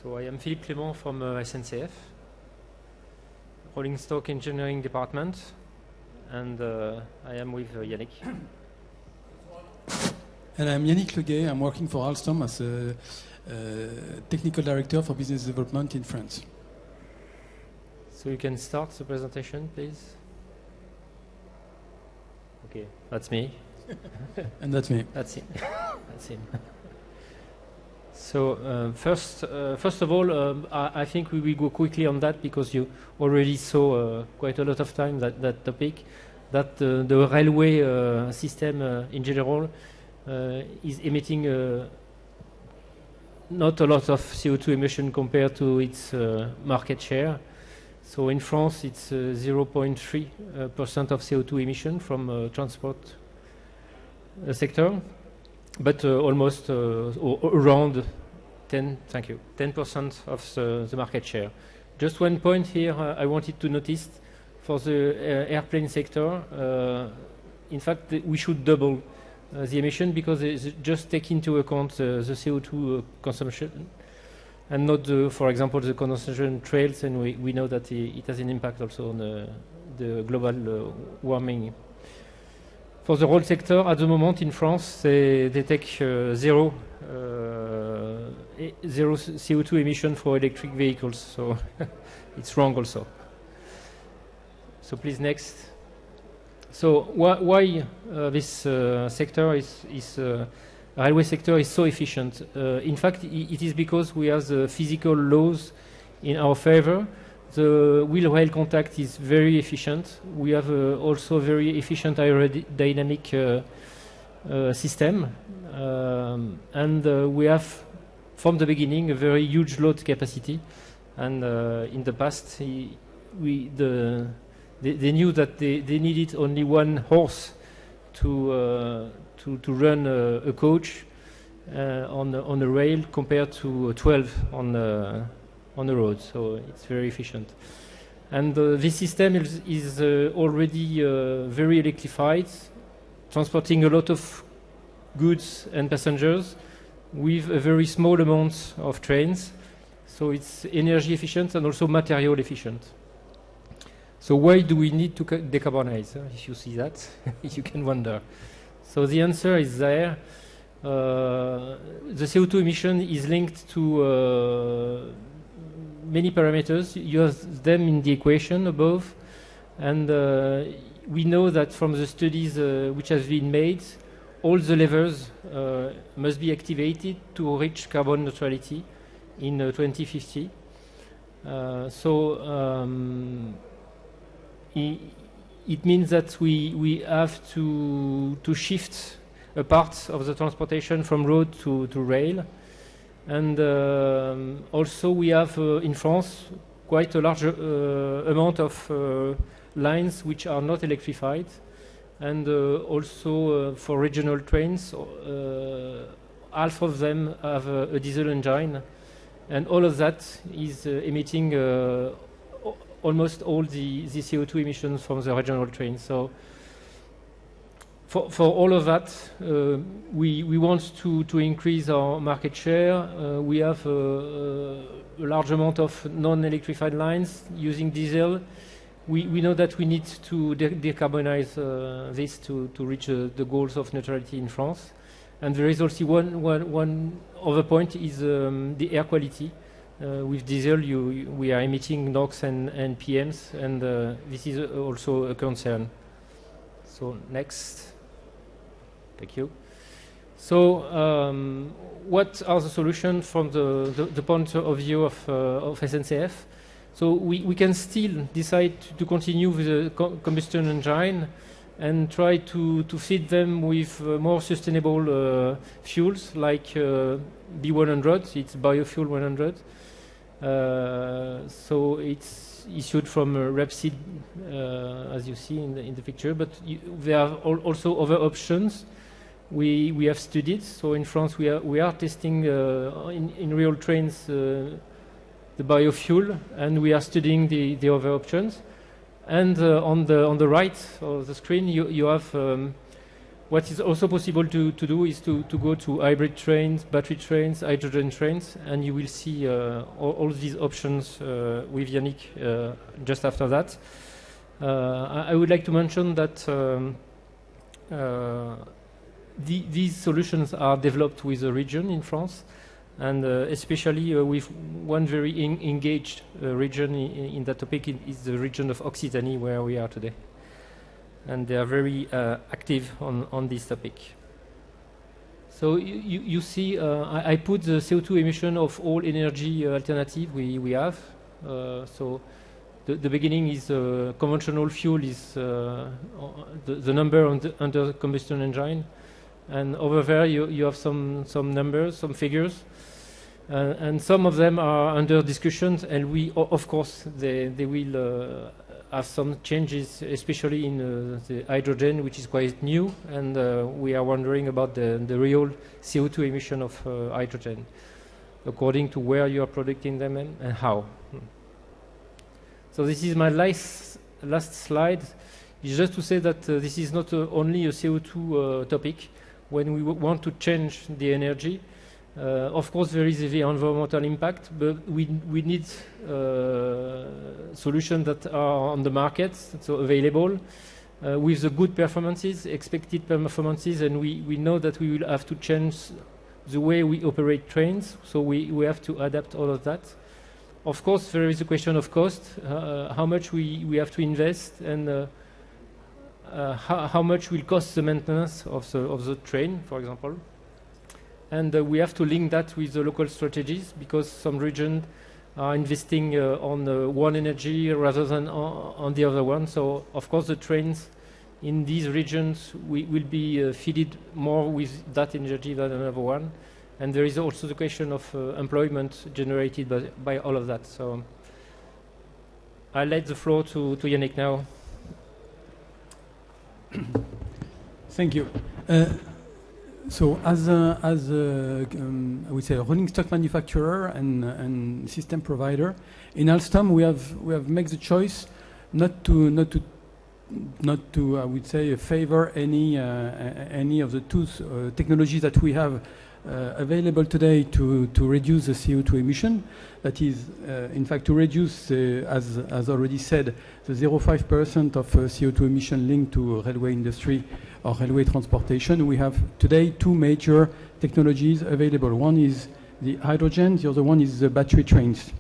So I am Philippe Clement from SNCF, Rolling Stock Engineering Department, and I am with Yannick. And I'm Yannick Leguet. I'm working for Alstom as a technical director for business development in France. So you can start the presentation, please. Okay, that's me. And that's me. That's him. That's him. So first of all, I think we will go quickly on that because you already saw quite a lot of time that topic, that the railway system in general is emitting not a lot of CO2 emission compared to its market share. So in France, it's 0.3% of CO2 emission from transport sector, but almost around 10% of the market share. Just one point here I wanted to notice for the airplane sector. In fact, we should double the emission because it's just take into account the CO2 consumption and not, for example, the consumption trails, and we know that it has an impact also on the global warming. For the road sector, at the moment in France, they take zero CO2 emission for electric vehicles, so it's wrong also. So please next. So why this sector railway sector is so efficient? In fact, it is because we have the physical laws in our favor. The wheel rail contact is very efficient. We have also a very efficient aerodynamic system, and we have from the beginning a very huge load capacity. And in the past, they knew that they needed only one horse to run a coach on a rail compared to 12 on the road, so it's very efficient. And this system is already very electrified, transporting a lot of goods and passengers with a very small amount of trains, so it's energy efficient and also material efficient. So why do we need to decarbonize? If you see that, you can wonder. So the answer is there. The CO2 emission is linked to many parameters. You have them in the equation above, and we know that from the studies which have been made, all the levers must be activated to reach carbon neutrality in 2050. It means that we have to shift a part of the transportation from road to rail. And also we have in France quite a large amount of lines which are not electrified, and also for regional trains, half of them have a diesel engine, and all of that is emitting almost all the CO2 emissions from the regional trains. So for all of that, we want to increase our market share. We have a large amount of non-electrified lines using diesel. We know that we need to decarbonize this to reach the goals of neutrality in France. And there is also one other point is the air quality. With diesel, we are emitting NOx and PMs, and this is also a concern. So next. Thank you. So what are the solutions from the point of view of SNCF? So we can still decide to continue with the combustion engine and try to feed them with more sustainable fuels like B100, it's biofuel 100. So it's issued from rapeseed, as you see in the picture, but there are also other options we have studied. So in France we are testing in real trains the biofuel, and we are studying the other options. And on the right of the screen you have what is also possible to do is to go to hybrid trains, battery trains, hydrogen trains, and you will see all these options with Yannick just after that. I would like to mention that these solutions are developed with a region in France, and especially with one very engaged region in that topic is the region of Occitanie, where we are today. And they are very active on this topic. So you see, I put the CO2 emission of all energy alternative we have. So the beginning is conventional fuel is the number under the combustion engine, and over there you have some numbers, some figures, and some of them are under discussions, and we of course they will have some changes, especially in the hydrogen, which is quite new, and we are wondering about the real CO2 emission of hydrogen, according to where you are producing them and how. So this is my last slide. It's just to say that this is not only a CO2 topic. When we want to change the energy, of course there is the environmental impact, but we need solutions that are on the market, so available, with the good performances, expected performances, and we know that we will have to change the way we operate trains, so we have to adapt all of that. Of course, there is a question of cost, how much we have to invest, and how much will cost the maintenance of the train, for example. And we have to link that with the local strategies, because some regions are investing on one energy rather than on the other one. So, of course, the trains in these regions will be fitted more with that energy than another one. And there is also the question of employment generated by all of that. So I let the floor to Yannick now. Thank you. So as I would say a rolling stock manufacturer and system provider in Alstom, we have made the choice not to I would say favor any of the two technologies that we have available today to reduce the CO2 emission. That is, in fact, to reduce, as already said, the 0.5% of CO2 emission linked to railway industry or railway transportation. We have today two major technologies available. One is the hydrogen, the other one is the battery trains.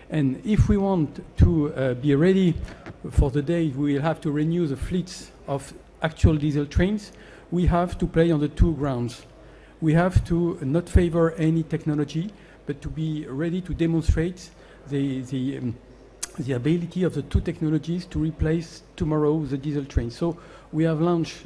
And if we want to be ready for the day we will have to renew the fleets of actual diesel trains, we have to play on the two grounds. We have to not favor any technology, but to be ready to demonstrate the ability of the two technologies to replace tomorrow the diesel train. So we have launched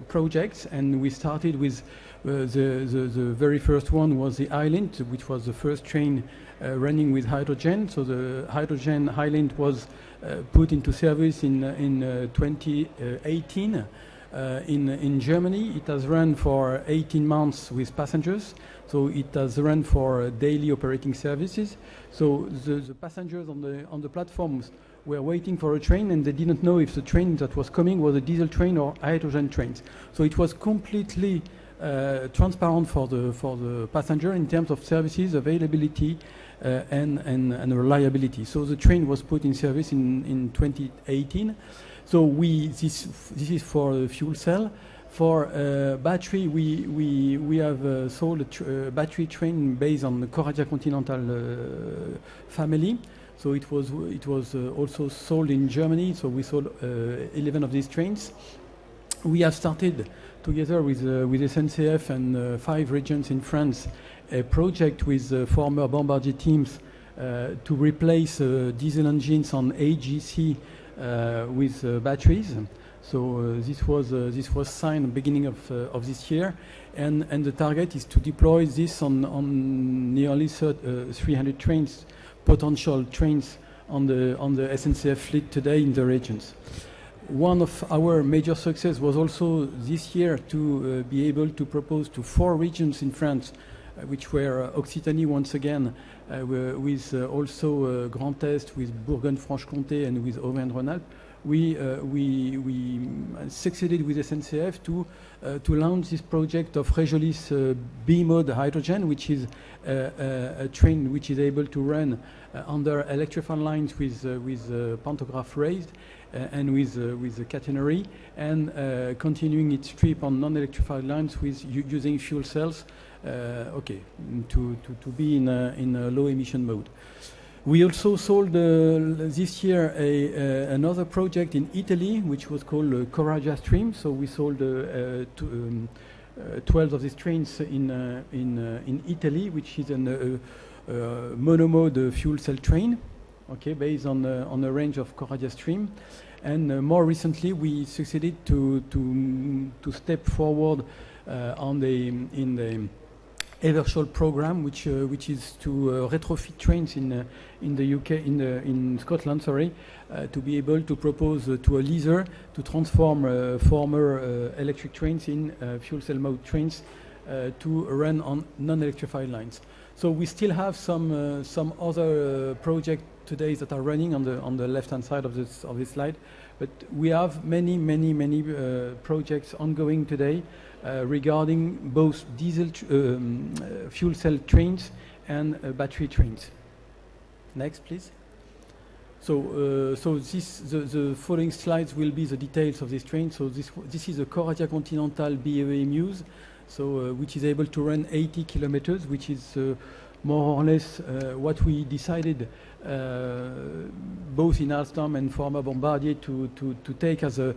projects, and we started with the very first one was the Highland, which was the first train running with hydrogen. So the hydrogen Highland was put into service in 2018. In Germany, it has run for 18 months with passengers, so it has run for daily operating services. So the passengers on the platforms were waiting for a train, and they didn't know if the train that was coming was a diesel train or hydrogen trains. So it was completely transparent for the passenger in terms of services, availability, and reliability. So the train was put in service in 2018. So this is for the fuel cell. For battery, we have sold a battery train based on the Coradia Continental family. So it was also sold in Germany. So we sold 11 of these trains. We have started together with SNCF and 5 regions in France a project with former Bombardier teams to replace diesel engines on AGC with batteries. So this was signed beginning of this year, and the target is to deploy this on nearly 300 trains, potential trains on the SNCF fleet today in the regions. One of our major success was also this year to be able to propose to 4 regions in France, which were Occitanie once again, with also Grand Est, with Bourgogne-Franche-Comté, and with Auvergne-Rhône-Alpes. We succeeded with SNCF to launch this project of Regiolis B-mode hydrogen, which is a train which is able to run under electrified lines with pantograph raised and with the catenary, and continuing its trip on non-electrified lines with using fuel cells, to be in a low emission mode. We also sold this year another project in Italy, which was called Coradia Stream. So we sold 12 of these trains in Italy, which is a monomode fuel cell train, based on a range of Coradia Stream. And more recently, we succeeded to step forward in the Eversholt program, which is to retrofit trains in the UK, in Scotland, to be able to propose to a leaser to transform former electric trains in fuel cell mode trains to run on non-electrified lines. So we still have some other projects today that are running on the left-hand side of this slide, but we have many projects ongoing today regarding both diesel fuel cell trains and battery trains. Next, please. So the following slides will be the details of this train. So this is a Coradia Continental BEE Muse, which is able to run 80 kilometers, which is more or less what we decided both in Alstom and former Bombardier to take as I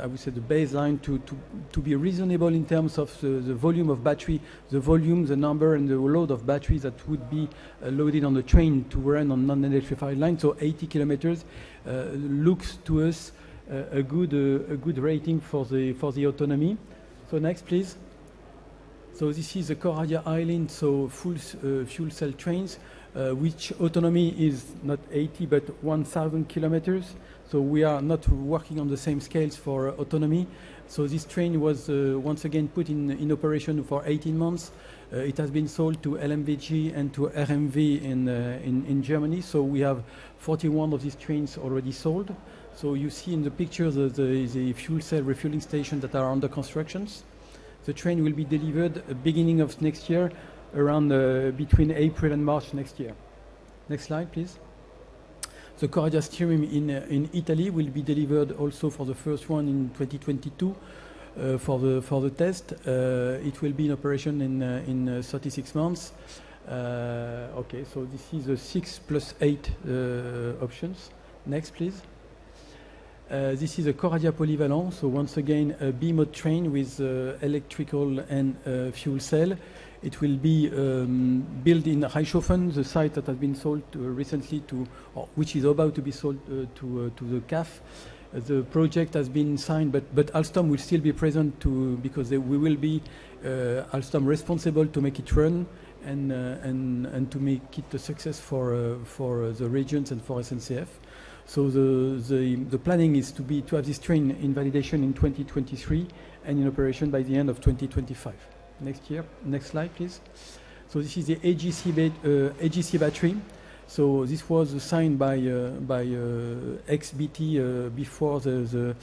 would say the baseline to be reasonable in terms of the volume of battery, the volume, the number and the load of batteries that would be loaded on the train to run on non-electrified lines. So 80 kilometers looks to us a good rating for the autonomy. So next, please. So this is a Coradia Island, so full fuel cell trains, which autonomy is not 80 but 1,000 kilometers. So we are not working on the same scales for autonomy. So this train was once again put in operation for 18 months. It has been sold to LMVG and to RMV in Germany. So we have 41 of these trains already sold. So you see in the pictures the fuel cell refueling stations that are under constructions. The train will be delivered beginning of next year, around between April and March next year. Next slide, please. The Coradia Stream in Italy will be delivered also for the first one in 2022 for the test. It will be in operation in 36 months. So this is a 6+8 options. Next, please. This is a Coradia Polyvalent, so once again a B-mode train with electrical and fuel cell. It will be built in Reichshofen, the site that has been sold recently which is about to be sold to the CAF. The project has been signed, but Alstom will still be present because we will be Alstom responsible to make it run and to make it a success for the regions and for SNCF. So the planning is to have this train in validation in 2023 and in operation by the end of 2025. Next slide, please. So this is the AGC battery. So this was signed by XBT before the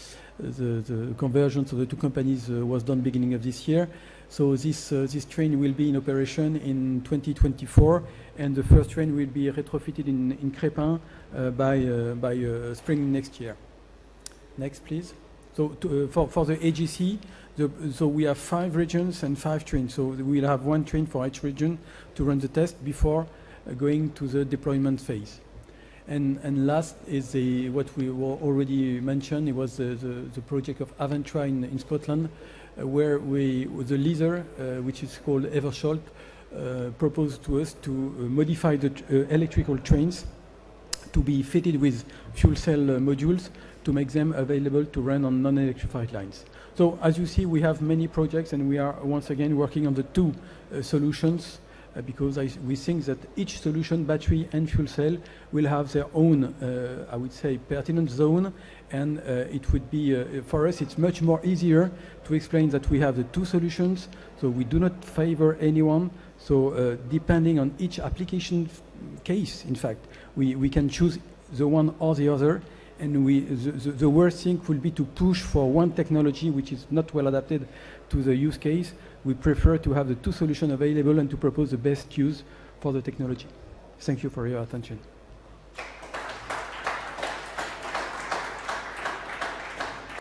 conversion of the two companies was done beginning of this year. So this train will be in operation in 2024, and the first train will be retrofitted in Crépin by spring next year. Next, please. So for the AGC, so we have 5 regions and 5 trains. So we'll have 1 train for each region to run the test before going to the deployment phase. And last is what we already mentioned. It was the project of Aventra in Scotland, where the leaser, which is called Eversholt, proposed to us to modify the electrical trains to be fitted with fuel cell modules to make them available to run on non-electrified lines. So as you see, we have many projects, and we are once again working on the 2 solutions because we think that each solution, battery and fuel cell, will have their own, I would say, pertinent zone, and it would be, for us, it's much more easier to explain that we have the 2 solutions, so we do not favor anyone. So depending on each application case, in fact, we can choose the one or the other, and the worst thing will be to push for one technology which is not well adapted to the use case. We prefer to have the two solutions available and to propose the best use for the technology. Thank you for your attention.